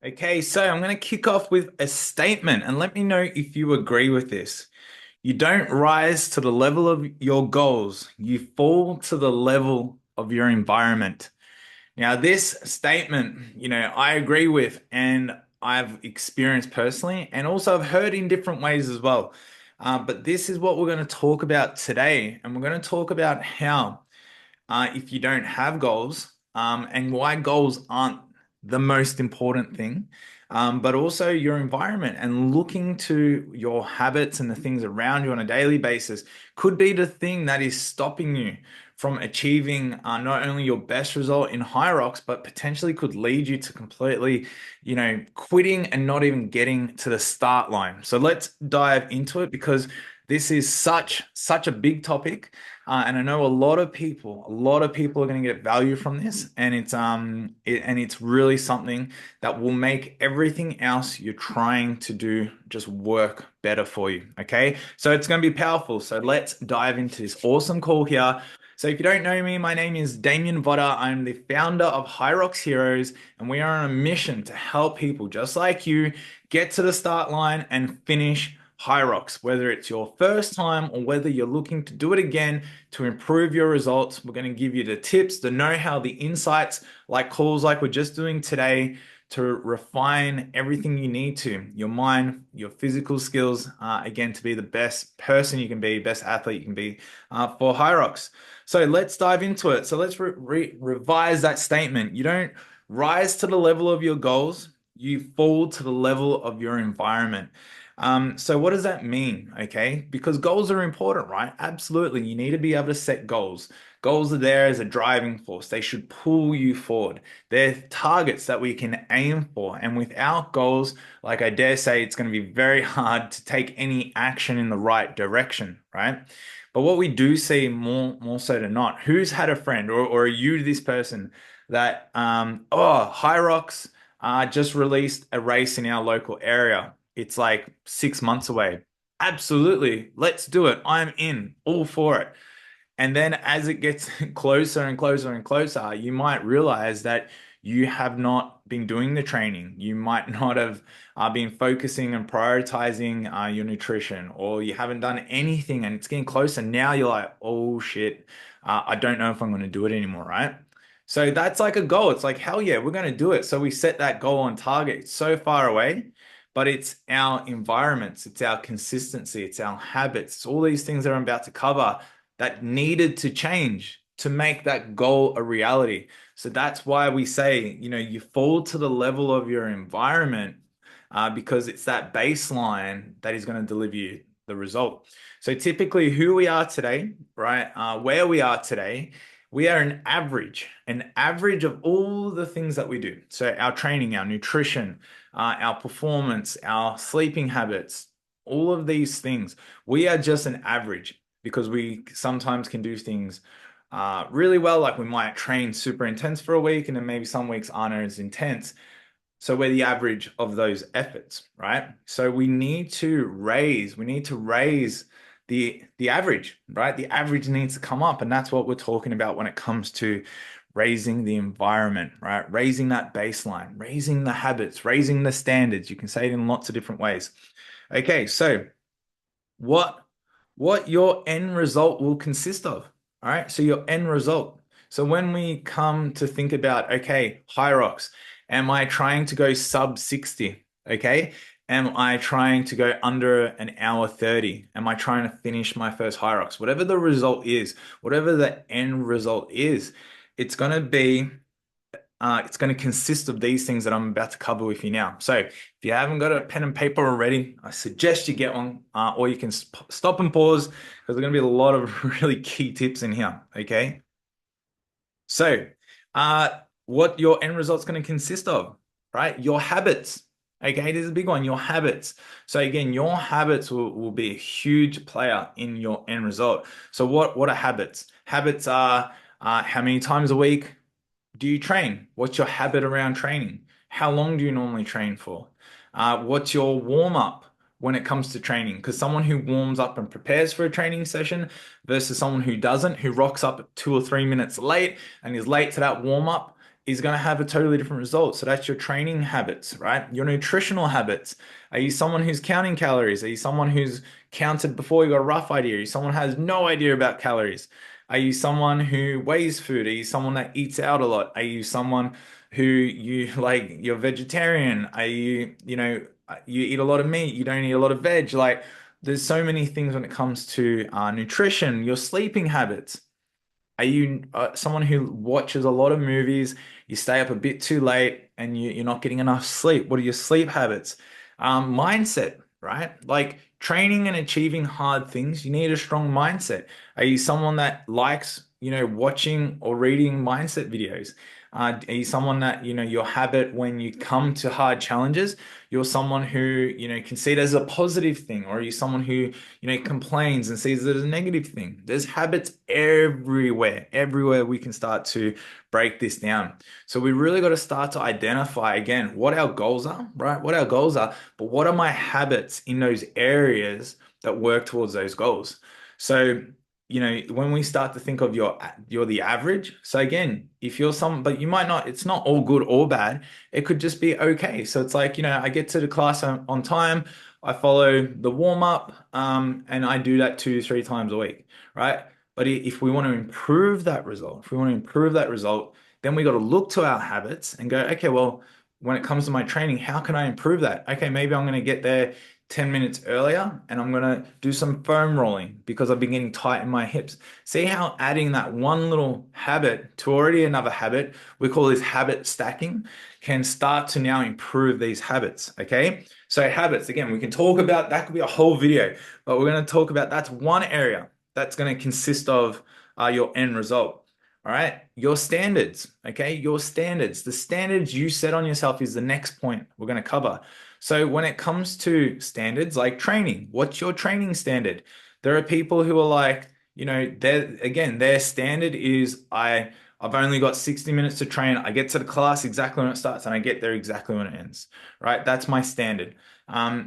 Okay, so I'm going to kick off with a statement and let me know if you agree with this. You don't rise to the level of your goals, you fall to the level of your environment. Now, this statement, I agree with and I've experienced personally, and also I've heard in different ways as well. But this is what we're going to talk about today, and we're going to talk about how if you don't have goals, and why goals aren't the most important thing, but also your environment and looking to your habits and the things around you on a daily basis could be the thing that is stopping you from achieving not only your best result in Hyrox, but potentially could lead you to completely, quitting and not even getting to the start line. So let's dive into it because this is such a big topic. And I know a lot of people are going to get value from this, and it's really something that will make everything else you're trying to do just work better for you. Okay, so it's going to be powerful. So let's dive into this awesome call here. So if you don't know me, my name is Damien Votter. I'm the founder of Hyrox Heroes, and we are on a mission to help people just like you get to the start line and finish Hyrox, whether it's your first time or whether you're looking to do it again to improve your results. We're going to give you the tips, the know-how, the insights, like calls like we're just doing today to refine everything you need to, your mind, your physical skills, again, to be the best person you can be, best athlete you can be for Hyrox. So let's dive into it. So let's revise that statement. You don't rise to the level of your goals, you fall to the level of your environment. So what does that mean? Okay, because goals are important, right? Absolutely. You need to be able to set goals. Goals are there as a driving force. They should pull you forward. They're targets that we can aim for. And without goals, like I dare say, it's going to be very hard to take any action in the right direction, right? But what we do see more so than not, who's had a friend or are you this person that, Hyrox just released a race in our local area. It's like 6 months away. Absolutely. Let's do it. I'm in, all for it. And then as it gets closer and closer and closer, you might realize that you have not been doing the training. You might not have been focusing and prioritizing your nutrition, or you haven't done anything and it's getting closer. Now you're like, oh shit, I don't know if I'm going to do it anymore, right? So that's like a goal. It's like, hell yeah, we're going to do it. So we set that goal on target. It's so far away, but it's our environments, it's our consistency, it's our habits, it's all these things that I'm about to cover that needed to change to make that goal a reality. So that's why we say, you fall to the level of your environment because it's that baseline that is going to deliver you the result. So typically, who we are today, right? Where we are today, we are an average of all the things that we do. So our training, our nutrition, our performance, our sleeping habits, all of these things, we are just an average because we sometimes can do things really well. Like we might train super intense for a week, and then maybe some weeks aren't as intense. So we're the average of those efforts, right? So we need to raise the average, right? The average needs to come up, and that's what we're talking about when it comes to raising the environment, right? Raising that baseline, raising the habits, raising the standards. You can say it in lots of different ways. Okay, so what what your end result will consist of. All right. So your end result. So when we come to think about, okay, Hyrox, am I trying to go sub 60? Okay. Am I trying to go under an hour 30? Am I trying to finish my first Hyrox? Whatever the result is, whatever the end result is, it's going to be it's going to consist of these things that I'm about to cover with you now. So if you haven't got a pen and paper already, I suggest you get one, or you can stop and pause because there's going to be a lot of really key tips in here. Okay. So, what your end result's going to consist of, right? Your habits. Okay, this is a big one, your habits. So again, your habits will be a huge player in your end result. So what are habits? Habits are how many times a week do you train? What's your habit around training? How long do you normally train for? What's your warm up when it comes to training? Because someone who warms up and prepares for a training session versus someone who doesn't, who rocks up 2 or 3 minutes late and is late to that warm up, is going to have a totally different result. So that's your training habits, right? Your nutritional habits. Are you someone who's counting calories? Are you someone who's counted before you got a rough idea? Are you someone who has no idea about calories? Are you someone who weighs food? Are you someone that eats out a lot? Are you someone who you like, you're vegetarian? Are you, you eat a lot of meat, you don't eat a lot of veg? Like, there's so many things when it comes to nutrition, your sleeping habits. Are you someone who watches a lot of movies? You stay up a bit too late and you're not getting enough sleep. What are your sleep habits? Mindset, right? Like training and achieving hard things, you need a strong mindset. Are you someone that likes, watching or reading mindset videos? Are you someone that, your habit when you come to hard challenges, you're someone who, can see it as a positive thing, or are you someone who complains and sees it as a negative thing? There's habits everywhere. Everywhere we can start to break this down. So we really got to start to identify again what our goals are, right? What our goals are, but what are my habits in those areas that work towards those goals? So, when we start to think of you're the average. So again, if you're some, but you might not, it's not all good or bad. It could just be okay. So it's like, I get to the class on time. I follow the warm up, and I do that 2 to 3 times a week, right? But if we want to improve that result, if we want to improve that result, then we got to look to our habits and go, okay, well, when it comes to my training, how can I improve that? Okay, maybe I'm going to get there 10 minutes earlier and I'm going to do some foam rolling because I've been getting tight in my hips. See how adding that one little habit to already another habit, we call this habit stacking, can start to now improve these habits. Okay. So habits, again, we can talk about that could be a whole video, but we're going to talk about that's one area that's going to consist of your end result. All right. Your standards. Okay. Your standards. The standards you set on yourself is the next point we're going to cover. So when it comes to standards like training, what's your training standard? There are people who are like, their standard is I've only got 60 minutes to train. I get to the class exactly when it starts and I get there exactly when it ends. Right? That's my standard.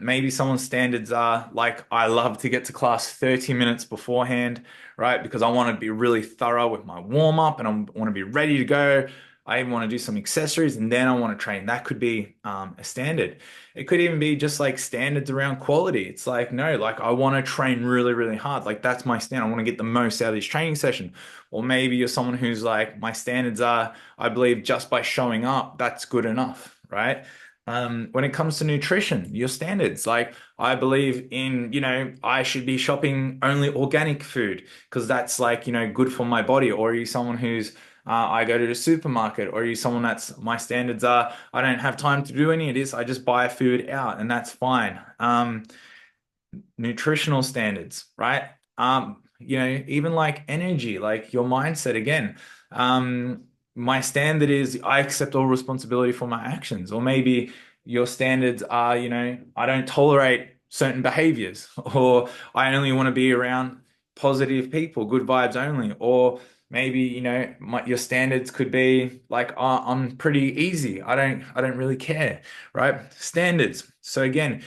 Maybe someone's standards are like, I love to get to class 30 minutes beforehand, right? Because I want to be really thorough with my warm up and I want to be ready to go. I even want to do some accessories and then I want to train. That could be a standard. It could even be just like standards around quality. It's like, no, like I want to train really, really hard. Like that's my standard. I want to get the most out of this training session. Or maybe you're someone who's like, my standards are, I believe just by showing up, that's good enough, right? When it comes to nutrition, your standards, like I believe in, I should be shopping only organic food because that's like, good for my body. Or are you someone who's, I go to the supermarket, or are you someone that's my standards are, I don't have time to do any of this. I just buy food out and that's fine. Nutritional standards, right? Even like energy, like your mindset again. My standard is I accept all responsibility for my actions, or maybe your standards are, I don't tolerate certain behaviors, or I only want to be around positive people, good vibes only, or maybe, your standards could be like, I'm pretty easy. I don't really care, right? Standards. So again,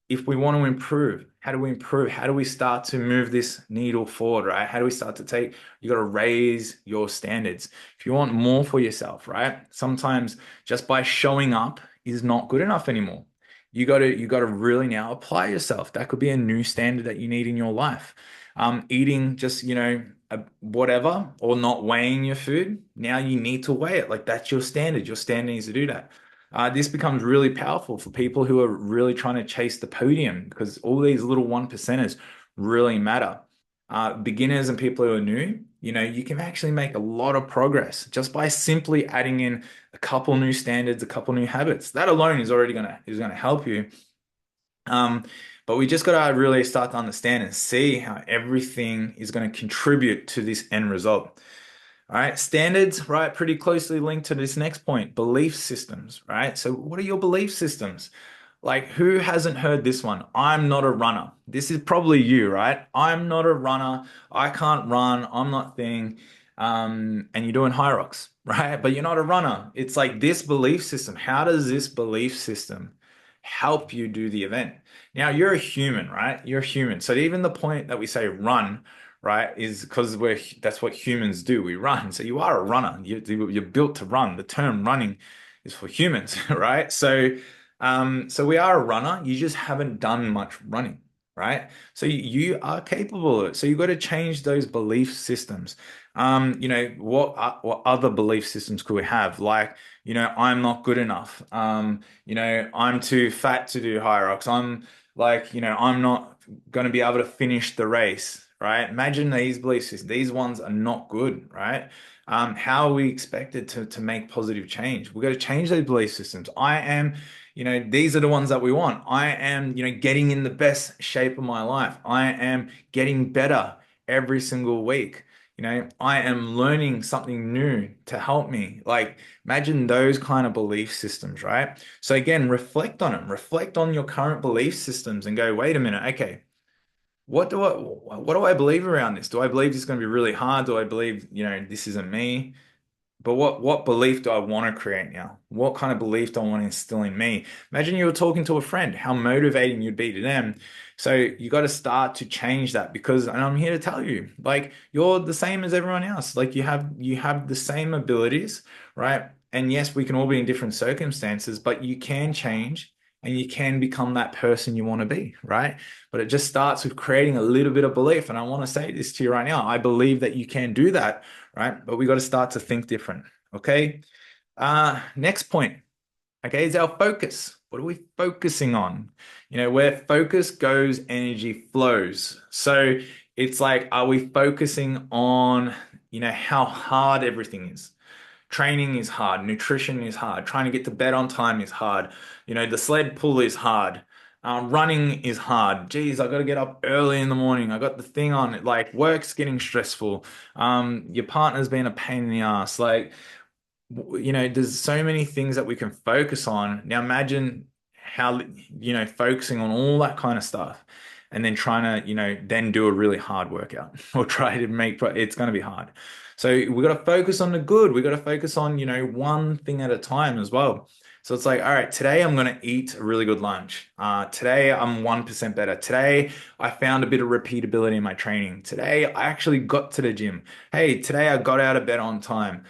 if we want to improve, how do we improve? How do we start to move this needle forward, right? How do we start to you got to raise your standards. If you want more for yourself, right? Sometimes just by showing up is not good enough anymore. You got to really now apply yourself. That could be a new standard that you need in your life. Eating just, whatever, or not weighing your food. Now you need to weigh it. Like that's your standard. Your standard needs to do that. This becomes really powerful for people who are really trying to chase the podium because all these little one percenters really matter. Beginners and people who are new, you can actually make a lot of progress just by simply adding in a couple new standards, a couple new habits. That alone is already gonna help you. But we just got to really start to understand and see how everything is going to contribute to this end result. All right, standards, right? Pretty closely linked to this next point, belief systems, right? So, what are your belief systems? Like, who hasn't heard this one? I'm not a runner. This is probably you, right? I'm not a runner. I can't run. I'm not thing. And you're doing Hyrox, right? But you're not a runner. It's like this belief system. How does this belief system help you do the event? Now, you're a human, right? You're a human. So, even the point that we say run, right? Is because that's what humans do. We run. So you are a runner. You're built to run. The term running is for humans, right? So we are a runner. You just haven't done much running, right? So you are capable of it. So you've got to change those belief systems. What other belief systems could we have? Like, I'm not good enough. I'm too fat to do Hyrox. I'm like, I'm not going to be able to finish the race, right? Imagine these belief systems. These ones are not good, right? How are we expected to make positive change? We've got to change those belief systems. These are the ones that we want. I am, getting in the best shape of my life. I am getting better every single week. I am learning something new to help me. Like, imagine those kind of belief systems, right? So again, reflect on them. Reflect on your current belief systems and go, wait a minute, okay, what do I believe around this? Do I believe this is going to be really hard? Do I believe, this isn't me? But what belief do I want to create now? What kind of belief do I want to instill in me? Imagine you were talking to a friend, how motivating you'd be to them. So you got to start to change that because, and I'm here to tell you, like you're the same as everyone else. Like you have the same abilities, right? And yes, we can all be in different circumstances, but you can change and you can become that person you want to be, right? But it just starts with creating a little bit of belief. And I want to say this to you right now. I believe that you can do that, right? But we got to start to think different. Okay. Next point, okay, is our focus. What are we focusing on? Where focus goes, energy flows. So it's like, are we focusing on, how hard everything is? Training is hard, nutrition is hard, trying to get to bed on time is hard. The sled pull is hard. Running is hard. Geez, I got to get up early in the morning. I got the thing on. Like work's getting stressful. Your partner's been a pain in the ass. Like, there's so many things that we can focus on. Now imagine how, focusing on all that kind of stuff and then trying to, then do a really hard workout or try to it's going to be hard. So we got to focus on the good. We got to focus on, one thing at a time as well. So it's like, all right, today I'm going to eat a really good lunch. Today I'm 1% better. Today I found a bit of repeatability in my training. Today I actually got to the gym. Hey, today I got out of bed on time.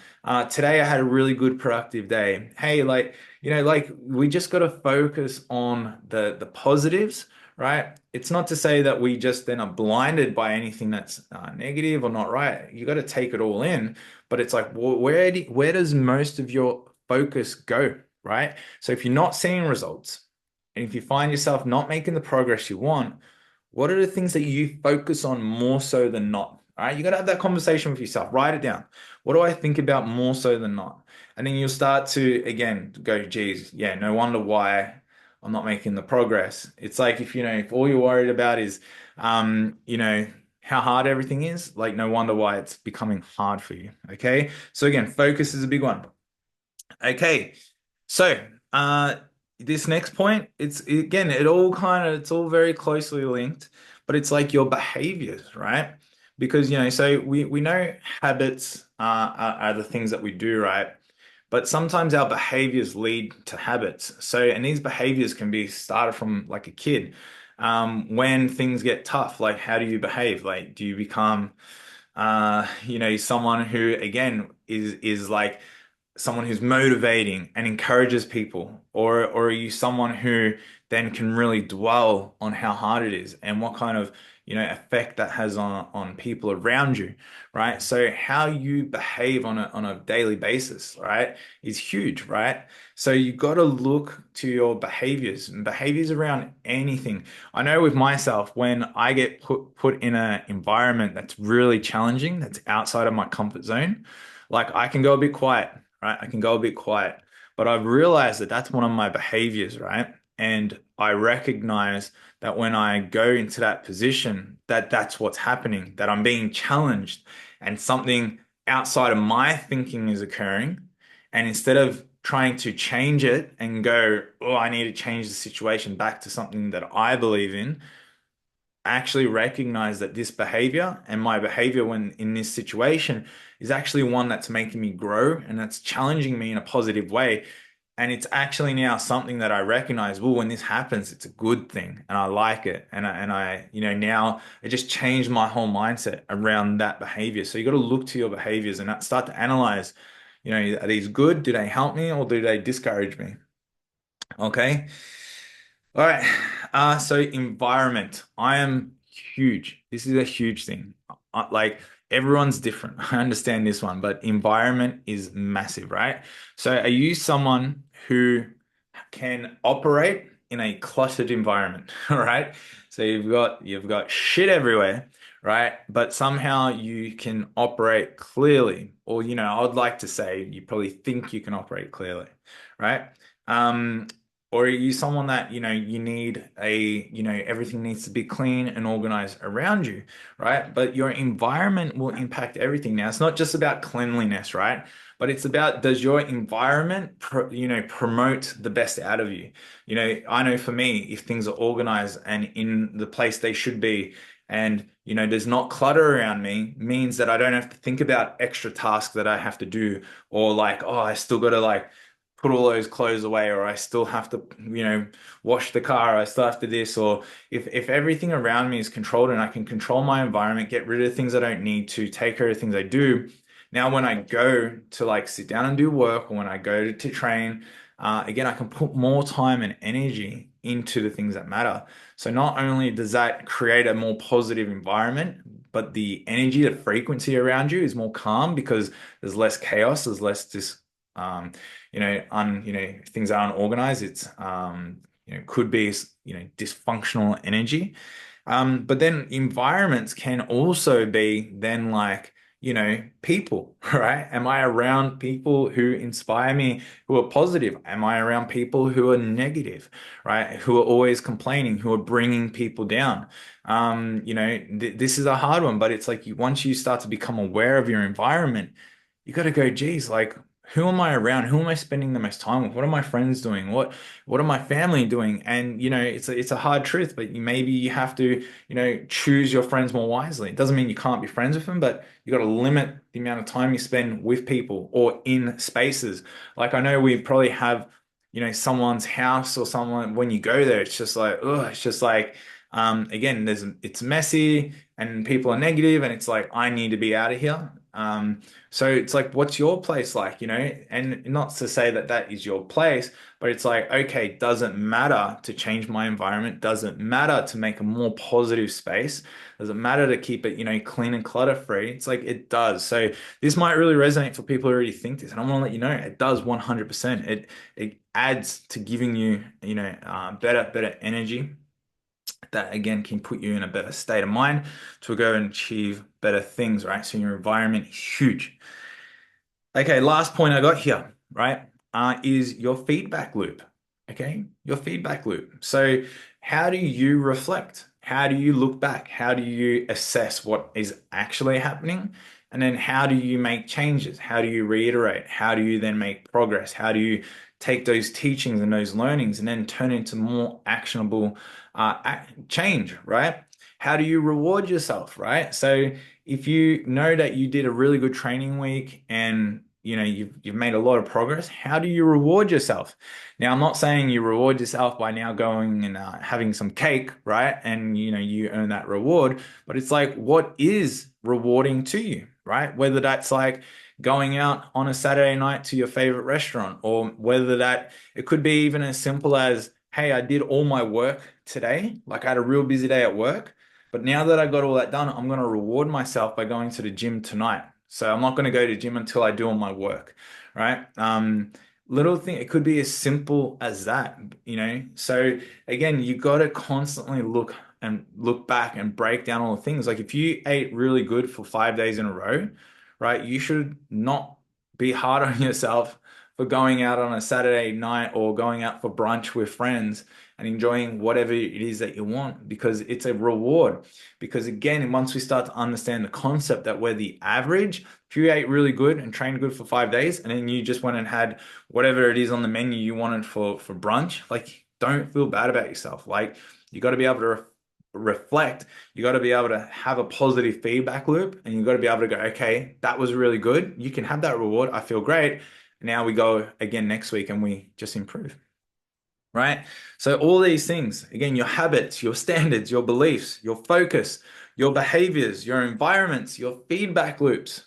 Today I had a really good productive day. Hey, like we just got to focus on the positives, right? It's not to say that we just then are blinded by anything that's negative or not right. You got to take it all in, but it's like where does most of your focus go, right? So if you're not seeing results, and if you find yourself not making the progress you want, what are the things that you focus on more so than not? All right, you got to have that conversation with yourself. Write it down. What do I think about more so than not? And then you'll start to again go, geez, yeah, no wonder why I'm not making the progress. It's like if all you're worried about is how hard everything is, like no wonder why it's becoming hard for you. Okay. So again, focus is a big one. Okay. So this next point, it's again, it's all very closely linked, but it's like your behaviors, right? Because so we know habits are the things that we do, right? But sometimes our behaviors lead to habits. So, and these behaviors can be started from like a kid. When things get tough, like how do you behave? Like, do you become, someone who again is like someone who's motivating and encourages people, or are you someone who then can really dwell on how hard it is and what kind of effect that has on people around you, right? So how you behave on a daily basis, right, is huge, right? So you got to look to your behaviors and behaviors around anything. I know with myself, when I get put in an environment that's really challenging, that's outside of my comfort zone, like I can go a bit quiet, right? I can go a bit quiet, but I've realized that that's one of my behaviors, right? And I recognize that when I go into that position, that's what's happening, that I'm being challenged and something outside of my thinking is occurring. And instead of trying to change it and go, oh, I need to change the situation back to something that I believe in, actually recognize that this behavior and my behavior when in this situation is actually one that's making me grow and that's challenging me in a positive way. And it's actually now something that I recognize, well, when this happens, it's a good thing and I like it. Now it just changed my whole mindset around that behavior. So you got to look to your behaviors and start to analyze, are these good? Do they help me or do they discourage me? Okay. All right. So environment. I am huge. This is a huge thing. Like everyone's different. I understand this one, but environment is massive, right? So are you someone who can operate in a cluttered environment, all right? So you've got shit everywhere, right? But somehow you can operate clearly, or I would like to say you probably think you can operate clearly, right? Um, or are you someone that, you need everything needs to be clean and organized around you, right? But your environment will impact everything. Now, it's not just about cleanliness, right? But it's about, does your environment, promote the best out of you? I know for me, if things are organized and in the place they should be, and there's not clutter around me, means that I don't have to think about extra tasks that I have to do, or like, oh, I still got to like put all those clothes away, or I still have to, wash the car, I still have to this, or if everything around me is controlled and I can control my environment, get rid of things I don't need to, take care of things I do. Now, when I go to like sit down and do work, or when I go to train, again, I can put more time and energy into the things that matter. So not only does that create a more positive environment, but the energy, the frequency around you is more calm because there's less chaos, there's less um, if things are unorganized, it's could be dysfunctional energy. But then environments can also be then like, people, right? Am I around people who inspire me, who are positive? Am I around people who are negative, right? Who are always complaining, who are bringing people down? Th this is a hard one, but it's like once you start to become aware of your environment, you got to go, geez, like, who am I around? Who am I spending the most time with? What are my friends doing? What are my family doing? And it's a hard truth, but maybe you have to, choose your friends more wisely. It doesn't mean you can't be friends with them, but you got to limit the amount of time you spend with people or in spaces. Like I know we probably have, someone's house or someone when you go there, it's just like, oh, it's just like, again, it's messy and people are negative, and it's like I need to be out of here. So it's like, what's your place like, And not to say that that is your place, but it's like, okay, doesn't matter to change my environment, doesn't matter to make a more positive space, doesn't matter to keep it, clean and clutter free. It's like it does. So this might really resonate for people who already think this, and I want to let you know it does 100%. It adds to giving you, better energy that again can put you in a better state of mind to go and achieve better things, right? So your environment is huge. Okay, last point I got here, right, is your feedback loop. Okay, your feedback loop. So how do you reflect? How do you look back? How do you assess what is actually happening? And then how do you make changes? How do you reiterate? How do you then make progress? How do you take those teachings and those learnings and then turn into more actionable change, right? How do you reward yourself, right? So if you know that you did a really good training week and you've made a lot of progress, how do you reward yourself? Now, I'm not saying you reward yourself by now going and having some cake, right? And you earn that reward, but it's like, what is rewarding to you, right? Whether that's like going out on a Saturday night to your favorite restaurant, or whether that it could be even as simple as, hey, I did all my work today, like I had a real busy day at work. But now that I got all that done, I'm going to reward myself by going to the gym tonight. So I'm not going to go to gym until I do all my work, right? Little thing, it could be as simple as that, So again, you got to constantly look back and break down all the things. Like if you ate really good for 5 days in a row, right? You should not be hard on yourself for going out on a Saturday night or going out for brunch with friends and enjoying whatever it is that you want, because it's a reward. Because again, once we start to understand the concept that we're the average, if you ate really good and trained good for 5 days and then you just went and had whatever it is on the menu you wanted for brunch, like don't feel bad about yourself. Like you got to be able to reflect, you got to be able to have a positive feedback loop, and you got to be able to go, okay, that was really good. You can have that reward. I feel great. Now we go again next week and we just improve, right? So all these things, again, your habits, your standards, your beliefs, your focus, your behaviors, your environments, your feedback loops,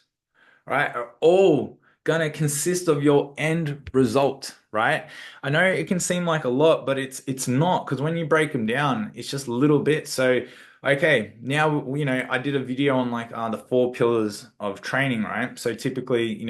right, are all going to consist of your end result, right? I know it can seem like a lot, but it's not, because when you break them down, it's just little bits. So, okay, now, I did a video on like the four pillars of training, right? So typically,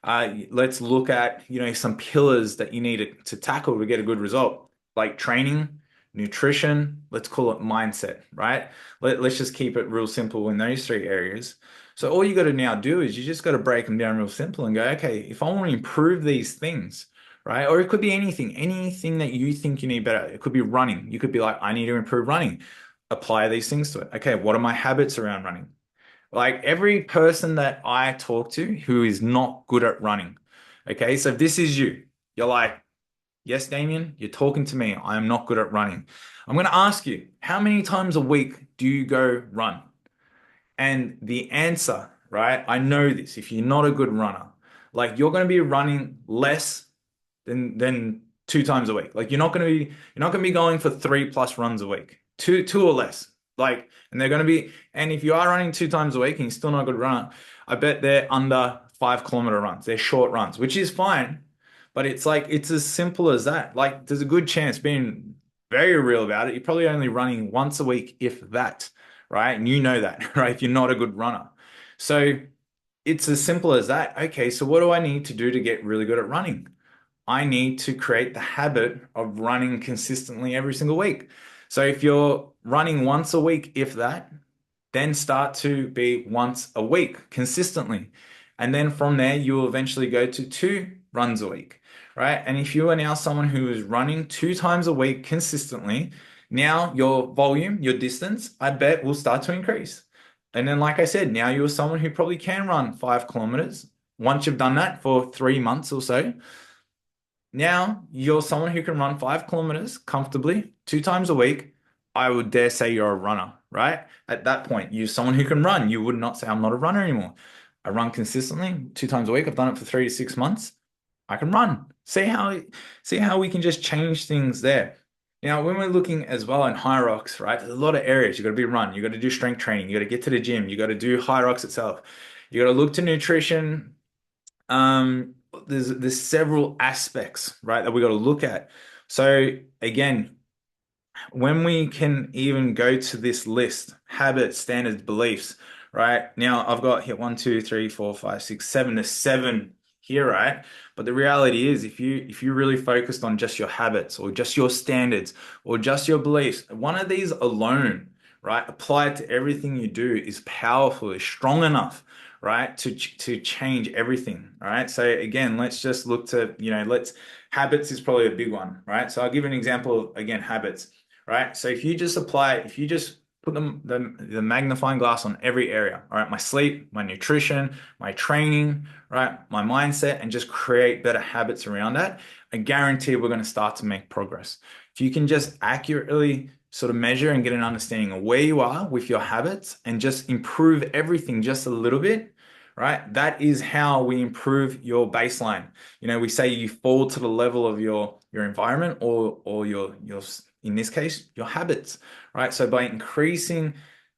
let's look at, some pillars that you need to tackle to get a good result, like training, nutrition, let's call it mindset, right? Let's just keep it real simple in those three areas. So all you got to now do is you just got to break them down real simple and go, okay, if I want to improve these things, right? Or it could be anything that you think you need better. It could be running. You could be like, I need to improve running. Apply these things to it. Okay, what are my habits around running? Like every person that I talk to who is not good at running. Okay, so if this is you, you're like, yes, Damien, you're talking to me. I am not good at running. I'm going to ask you, how many times a week do you go run? And the answer, right? I know this. If you're not a good runner, like you're going to be running less than two times a week. Like you're not going to be going for 3+ runs a week. Two or less. Like, and they're going to be, and if you are running two times a week and you're still not a good runner, I bet they're under 5 kilometer runs. They're short runs, which is fine. But it's like it's as simple as that. Like there's a good chance, being very real about it, you're probably only running once a week, if that, right? And you know that, right? If you're not a good runner. So it's as simple as that. Okay, so what do I need to do to get really good at running? I need to create the habit of running consistently every single week. So if you're running once a week, if that, then start to be once a week consistently. And then from there, you will eventually go to 2 runs a week, right? And if you are now someone who is running 2 times a week consistently, now your volume, your distance, I bet will start to increase. And then, like I said, now you're someone who probably can run 5 kilometers. Once you've done that for 3 months or so, now you're someone who can run 5 kilometers comfortably 2 times a week. I would dare say you're a runner, right? At that point, you're someone who can run. You would not say, I'm not a runner anymore. I run consistently 2 times a week. I've done it for 3 to 6 months. I can run. See how we can just change things there. Now, when we're looking as well in Hyrox, right? There's a lot of areas. You got to be run. You got to do strength training. You got to get to the gym. You got to do Hyrox itself. You got to look to nutrition. There's several aspects, right, that we got to look at. So again, when we can even go to this list, habits, standards, beliefs, right? Now I've got here 1, 2, 3, 4, 5, 6, 7. There's 7 here, right? But the reality is if you really focused on just your habits or just your standards or just your beliefs, one of these alone, right, applied to everything you do is powerful, is strong enough, right, to change everything. All right. So again, let's just look to, habits is probably a big one, right? So I'll give an example of, again, habits, right? So if you just put the magnifying glass on every area, all right, my sleep, my nutrition, my training, right, my mindset, and just create better habits around that, I guarantee we're going to start to make progress. If you can just accurately sort of measure and get an understanding of where you are with your habits and just improve everything just a little bit, right? That is how we improve your baseline. We say you fall to the level of your environment or your in this case, your habits, right? So by increasing,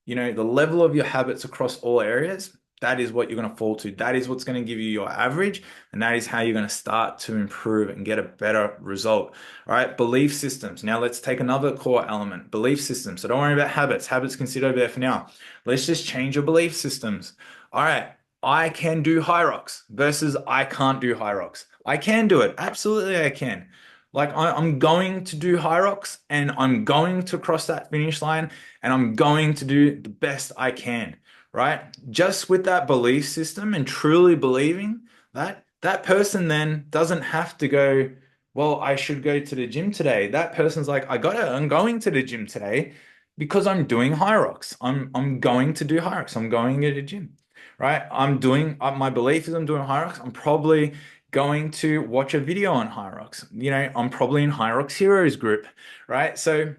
the level of your habits across all areas, that is what you're going to fall to. That is what's going to give you your average, and that is how you're going to start to improve and get a better result. All right, belief systems. Now let's take another core element, belief systems. So don't worry about habits. Habits can sit over there for now. Let's just change your belief systems. All right, I can do Hyrox versus I can't do Hyrox. I can do it. Absolutely, I can. Like I'm going to do Hyrox and I'm going to cross that finish line and I'm going to do the best I can, right? Just with that belief system and truly believing that that person then doesn't have to go, well, I should go to the gym today. That person's like, I'm going to the gym today because I'm doing Hyrox. I'm going to do Hyrox. I'm going to the gym, right? My belief is I'm doing Hyrox. I'm probably going to watch a video on Hyrox. I'm probably in Hyrox Heroes group, right? So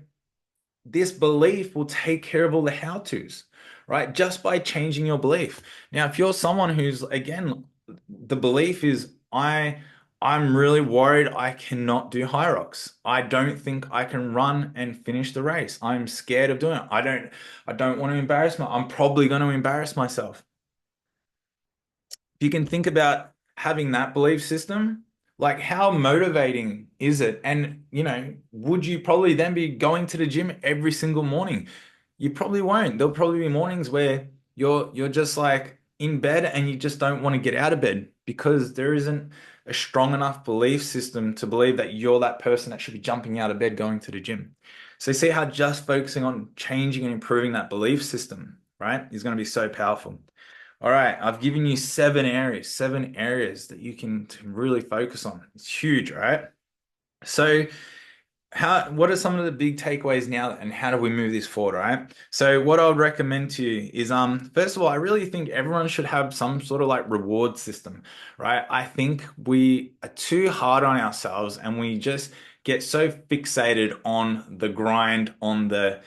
this belief will take care of all the how-tos, right? Just by changing your belief. Now, if you're someone who's, again, the belief is I'm really worried I cannot do Hyrox. I don't think I can run and finish the race. I'm scared of doing it. I don't want to I'm probably going to embarrass myself. If you can think about having that belief system, like how motivating is it? And, would you probably then be going to the gym every single morning? You probably won't. There'll probably be mornings where you're just like in bed and you just don't want to get out of bed because there isn't a strong enough belief system to believe that you're that person that should be jumping out of bed going to the gym. So see how just focusing on changing and improving that belief system, right, is going to be so powerful. All right, I've given you seven areas that you can to really focus on. It's huge, right? So what are some of the big takeaways now and how do we move this forward, right? So what I would recommend to you is first of all, I really think everyone should have some sort of like reward system, right? I think we are too hard on ourselves and we just get so fixated on the grind, on the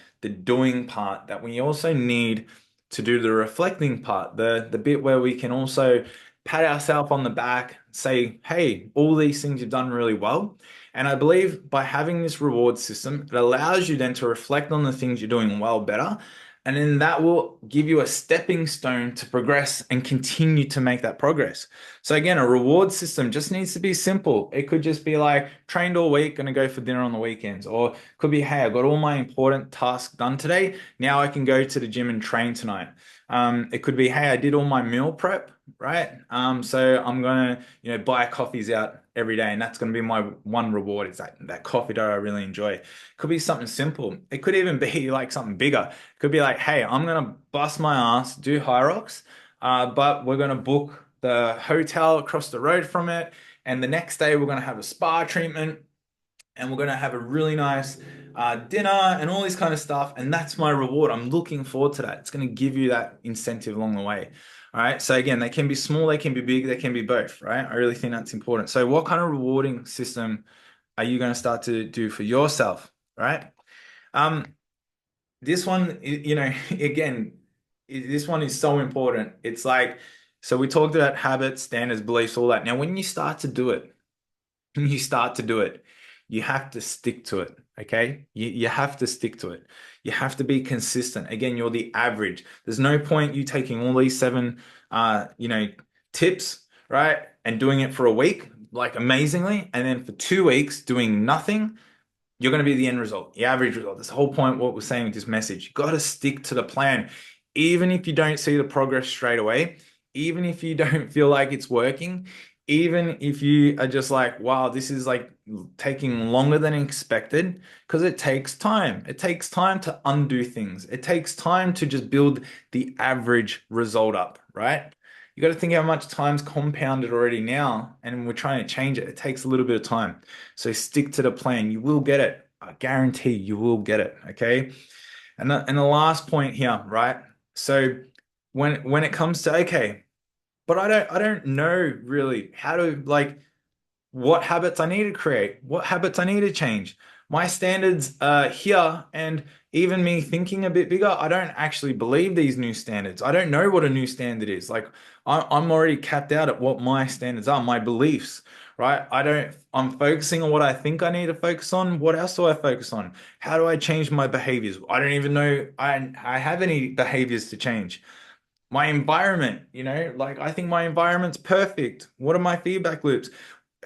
doing part that we also need to do the reflecting part, the bit where we can also pat ourselves on the back, say, hey, all these things you've done really well. And I believe by having this reward system, it allows you then to reflect on the things you're doing well better. And then that will give you a stepping stone to progress and continue to make that progress. So again, a reward system just needs to be simple. It could just be like trained all week, gonna go for dinner on the weekends. Or it could be, hey, I got all my important tasks done today. Now I can go to the gym and train tonight. It could be, hey, I did all my meal prep, right? So I'm gonna, buy coffees out every day, and that's gonna be my one reward. Is that coffee that I really enjoy. It could be something simple. It could even be like something bigger. It could be like, hey, I'm gonna bust my ass, do Hyrox, but we're gonna book the hotel across the road from it, and the next day we're gonna have a spa treatment and we're going to have a really nice dinner and all this kind of stuff. And that's my reward. I'm looking forward to that. It's going to give you that incentive along the way. All right. So again, they can be small, they can be big, they can be both, right? I really think that's important. So what kind of rewarding system are you going to start to do for yourself? Right. Um, this one, again, this one is so important. It's like, so we talked about habits, standards, beliefs, all that. Now, when you start to do it, you start to do it, you have to stick to it. Okay. You have to stick to it. You have to be consistent. Again, you're the average. There's no point you taking all these seven, tips, right? And doing it for a week, like amazingly. And then for 2 weeks doing nothing, you're going to be the end result, the average result. That's the whole point what we're saying with this message. You got to stick to the plan. Even if you don't see the progress straight away, even if you don't feel like it's working, even if you are just like, wow, this is like taking longer than expected, because it takes time. It takes time to undo things. It takes time to just build the average result up, right? You got to think how much time's compounded already now, and we're trying to change it. It takes a little bit of time. So stick to the plan. You will get it. I guarantee you will get it. Okay. And the last point here, right? So when it comes to okay, but I don't know really how to like what habits I need to create, what habits I need to change. My standards are here, and even me thinking a bit bigger, I don't actually believe these new standards. I don't know what a new standard is. Like I'm already capped out at what my standards are, my beliefs, right? I'm focusing on what I think I need to focus on. What else do I focus on? How do I change my behaviors? I don't even know I have any behaviors to change. My environment, like I think my environment's perfect. What are my feedback loops?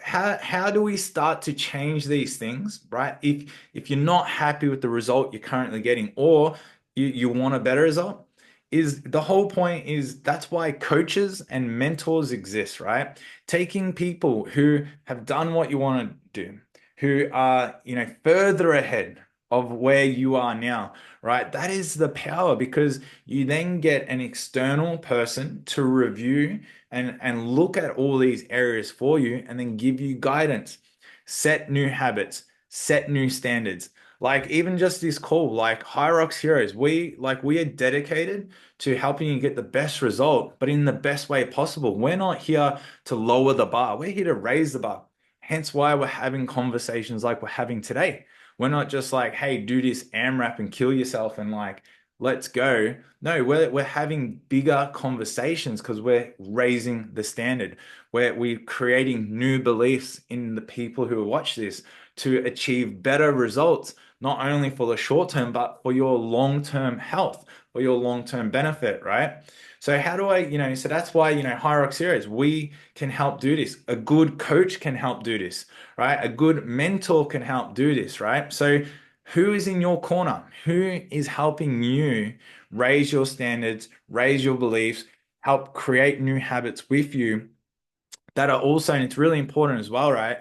How do we start to change these things, right? If you're not happy with the result you're currently getting, or you want a better result, is the whole point is that's why coaches and mentors exist, right? Taking people who have done what you want to do, who are, further ahead of where you are now, right? That is the power because you then get an external person to review and look at all these areas for you and then give you guidance, set new habits, set new standards. Like even just this call, like Hyrox Heroes, we are dedicated to helping you get the best result, but in the best way possible. We're not here to lower the bar. We're here to raise the bar. Hence why we're having conversations like we're having today. We're not just like, hey, do this AMRAP and kill yourself and like let's go. No, we're having bigger conversations because we're raising the standard. We're creating new beliefs in the people who watch this to achieve better results, not only for the short term, but for your long-term health, for your long-term benefit, right? So how do I, so that's why, Hyrox Heroes, we can help do this. A good coach can help do this, right? A good mentor can help do this, right? So who is in your corner? Who is helping you raise your standards, raise your beliefs, help create new habits with you that are also, and it's really important as well, right?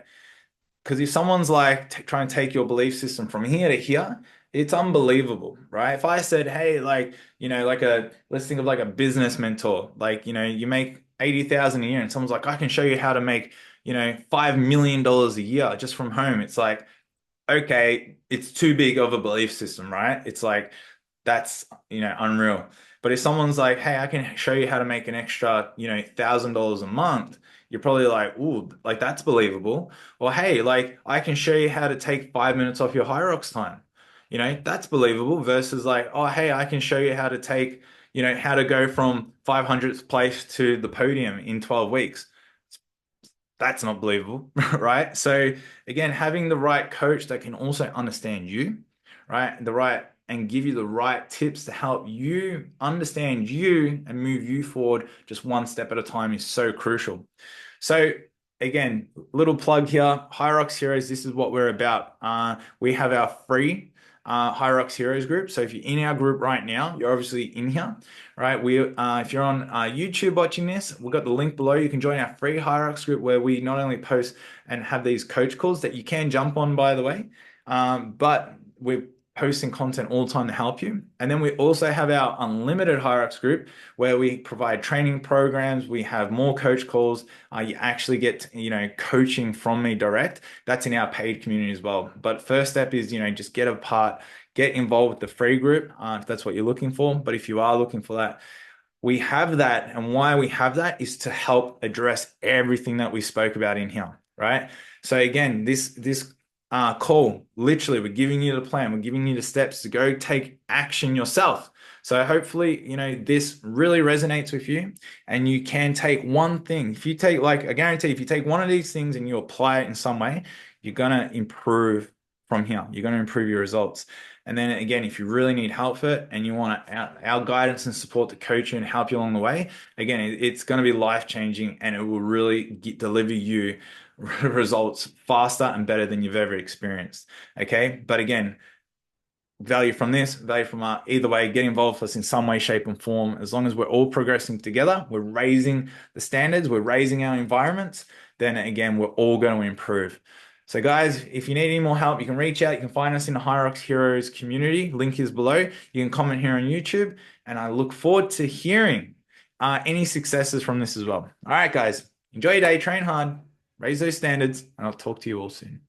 Because if someone's like trying to take your belief system from here to here, it's unbelievable, right? If I said, hey, like, let's think of like a business mentor, like, you make 80,000 a year and someone's like, I can show you how to make, $5 million a year just from home. It's like, okay, it's too big of a belief system, right? It's like that's, unreal. But if someone's like, hey, I can show you how to make an extra, $1,000 a month, you're probably like, ooh, like that's believable. Or hey, like I can show you how to take 5 minutes off your Hyrox time. That's believable versus like, oh, hey, I can show you how to take, how to go from 500th place to the podium in 12 weeks. That's not believable, right? So again, having the right coach that can also understand you, right? And give you the right tips to help you understand you and move you forward just one step at a time is so crucial. So again, little plug here, Hyrox Heroes, this is what we're about. We have our free Hyrox Heroes group. So if you're in our group right now, you're obviously in here, right? If you're on YouTube watching this, we've got the link below. You can join our free Hyrox group where we not only post and have these coach calls that you can jump on, by the way, but we're posting content all the time to help you. And then we also have our unlimited Hyrox group where we provide training programs. We have more coach calls. You actually get, coaching from me direct. That's in our paid community as well. But first step is, just get a part, get involved with the free group if that's what you're looking for. But if you are looking for that, we have that. And why we have that is to help address everything that we spoke about in here, right? So again, this call, literally, we're giving you the plan, we're giving you the steps to go take action yourself. So hopefully, this really resonates with you and you can take one thing. If you take, like, I guarantee if you take one of these things and you apply it in some way, you're going to improve from here. You're going to improve your results. And then again, if you really need help for it and you want our guidance and support to coach you and help you along the way, again, it's going to be life-changing and it will really deliver you results faster and better than you've ever experienced. Okay. But again, value from this, value from either way, get involved with us in some way, shape, and form. As long as we're all progressing together, we're raising the standards, we're raising our environments, then again, we're all going to improve. So guys, if you need any more help, you can reach out. You can find us in the Hyrox Heroes community. Link is below. You can comment here on YouTube, and I look forward to hearing any successes from this as well. All right, guys, enjoy your day, train hard, raise those standards, and I'll talk to you all soon.